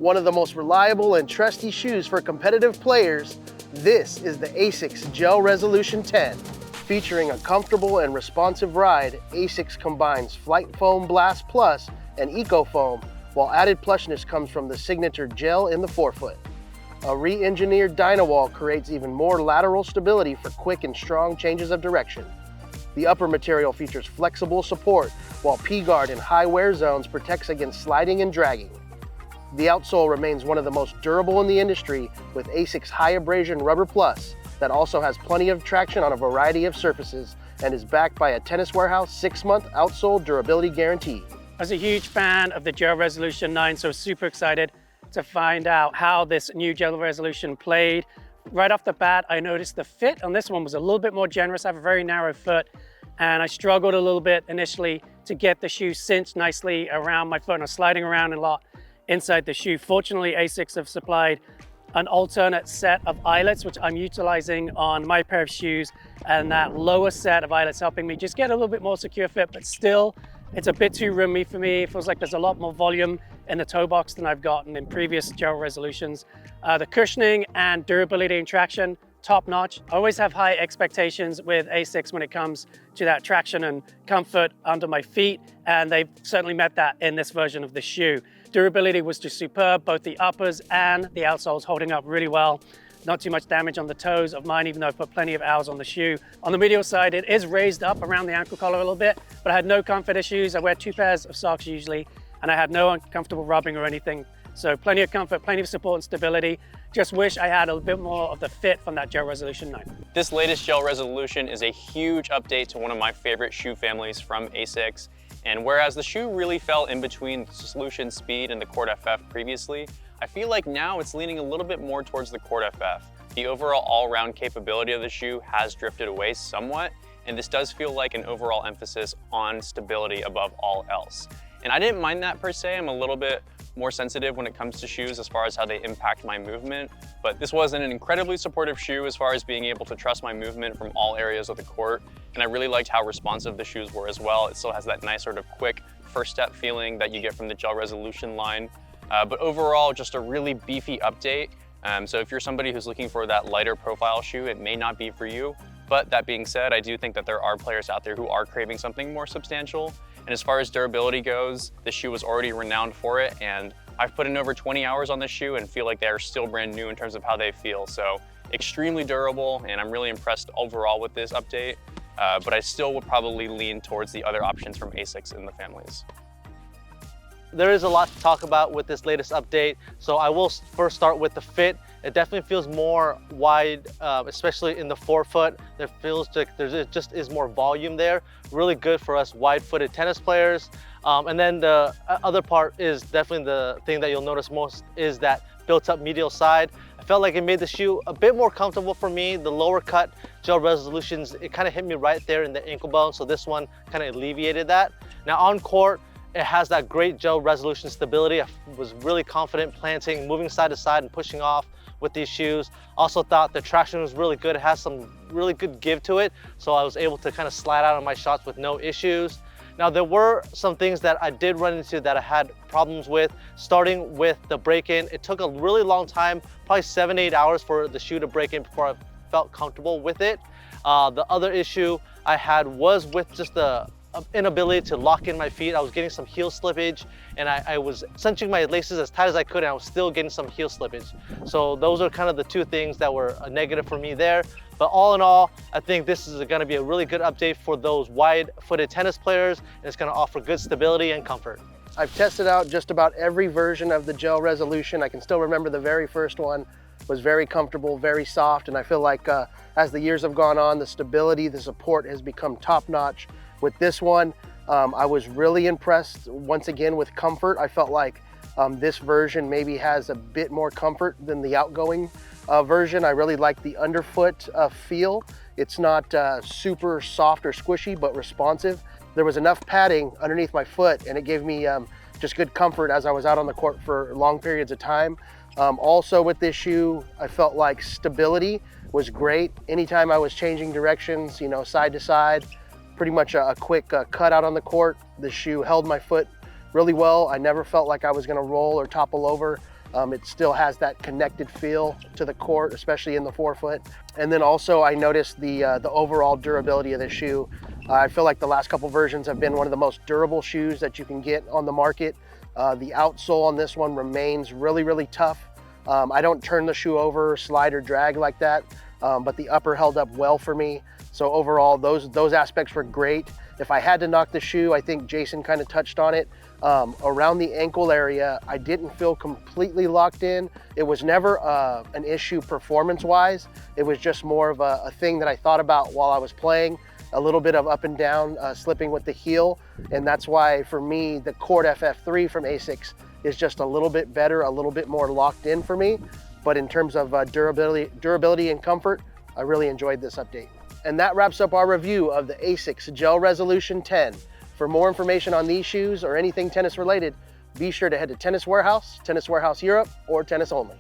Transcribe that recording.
One of the most reliable and trusty shoes for competitive players, this is the Asics Gel Resolution 10. Featuring a comfortable and responsive ride, Asics combines Flight Foam Blast Plus and Eco Foam, while added plushness comes from the signature gel in the forefoot. A re-engineered Dynawall creates even more lateral stability for quick and strong changes of direction. The upper material features flexible support, while P-Guard in high wear zones protects against sliding and dragging. The outsole remains one of the most durable in the industry with Asics High Abrasion Rubber Plus that also has plenty of traction on a variety of surfaces and is backed by a Tennis Warehouse 6-month outsole durability guarantee. I was a huge fan of the Gel Resolution 9, so super excited to find out how this new Gel Resolution played. Right off the bat, I noticed the fit on this one was a little bit more generous. I have a very narrow foot, and I struggled a little bit initially to get the shoe cinched nicely around my foot, and I was sliding around a lot inside the shoe. Fortunately, Asics have supplied an alternate set of eyelets, which I'm utilizing on my pair of shoes, and that lower set of eyelets helping me just get a little bit more secure fit, but still, it's a bit too roomy for me. It feels like there's a lot more volume in the toe box than I've gotten in previous Gel Resolutions. The cushioning and durability and traction, top notch. I always have high expectations with Asics when it comes to that traction and comfort under my feet, and they've certainly met that in this version of the shoe. Durability was just superb, both the uppers and the outsoles holding up really well. Not too much damage on the toes of mine, even though I've put plenty of hours on the shoe. On the medial side, it is raised up around the ankle collar a little bit, but I had no comfort issues. I wear 2 pairs of socks usually, and I had no uncomfortable rubbing or anything. So plenty of comfort, plenty of support and stability. Just wish I had a bit more of the fit from that Gel Resolution 9. This latest Gel Resolution is a huge update to one of my favorite shoe families from Asics. And whereas the shoe really fell in between the Solution Speed and the Court FF previously, I feel like now it's leaning a little bit more towards the Court FF. The overall all-round capability of the shoe has drifted away somewhat, and this does feel like an overall emphasis on stability above all else. And I didn't mind that per se. I'm a little bit more sensitive when it comes to shoes as far as how they impact my movement, but this was an incredibly supportive shoe as far as being able to trust my movement from all areas of the court, and I really liked how responsive the shoes were as well. It still has that nice sort of quick first step feeling that you get from the Gel Resolution line, but overall just a really beefy update. So if you're somebody who's looking for that lighter profile shoe, it may not be for you. But that being said, I do think that there are players out there who are craving something more substantial. And as far as durability goes, the shoe was already renowned for it, and I've put in over 20 hours on this shoe and feel like they are still brand new in terms of how they feel. So extremely durable, and I'm really impressed overall with this update. But I still would probably lean towards the other options from Asics in the families. There is a lot to talk about with this latest update, so I will first start with the fit. It definitely feels more wide, especially in the forefoot. There feels like there just is more volume there. Really good for us wide-footed tennis players. And then the other part is definitely the thing that you'll notice most is that built-up medial side. I felt like it made the shoe a bit more comfortable for me. The lower cut Gel Resolutions, it kind of hit me right there in the ankle bone, so this one kind of alleviated that. Now on court, it has that great Gel Resolution stability. I was really confident planting, moving side to side and pushing off with these shoes. Also thought the traction was really good. It has some really good give to it, so I was able to kind of slide out on my shots with no issues. Now there were some things that I did run into that I had problems with, starting with the break-in. It took a really long time, probably 7-8 hours for the shoe to break in before I felt comfortable with it. The other issue I had was with just the inability to lock in my feet. I was getting some heel slippage, and I was cinching my laces as tight as I could, and I was still getting some heel slippage. So those are kind of the two things that were a negative for me there. But all in all, I think this is going to be a really good update for those wide-footed tennis players, and it's going to offer good stability and comfort. I've tested out just about every version of the Gel Resolution. I can still remember the very first one was very comfortable, very soft, and I feel like as the years have gone on, the stability, the support has become top-notch. With this one, I was really impressed once again with comfort. I felt like this version maybe has a bit more comfort than the outgoing version. I really like the underfoot feel. It's not super soft or squishy, but responsive. There was enough padding underneath my foot, and it gave me just good comfort as I was out on the court for long periods of time. Also with this shoe, I felt like stability was great. Anytime I was changing directions, you know, side to side, pretty much a quick cut out on the court, the shoe held my foot really well. I never felt like I was gonna roll or topple over. It still has that connected feel to the court, especially in the forefoot. And then also I noticed the overall durability of the shoe. I feel like the last couple versions have been one of the most durable shoes that you can get on the market. The outsole on this one remains really, really tough. I don't turn the shoe over, slide or drag like that, but the upper held up well for me. So overall, those aspects were great. If I had to knock the shoe, I think Jason kind of touched on it. Around the ankle area, I didn't feel completely locked in. It was never an issue performance-wise. It was just more of a thing that I thought about while I was playing. A little bit of up and down, slipping with the heel. And that's why, for me, the Court FF3 from Asics is just a little bit better, a little bit more locked in for me. But in terms of durability and comfort, I really enjoyed this update. And that wraps up our review of the Asics Gel Resolution 10. For more information on these shoes or anything tennis related, be sure to head to Tennis Warehouse, Tennis Warehouse Europe, or Tennis Only.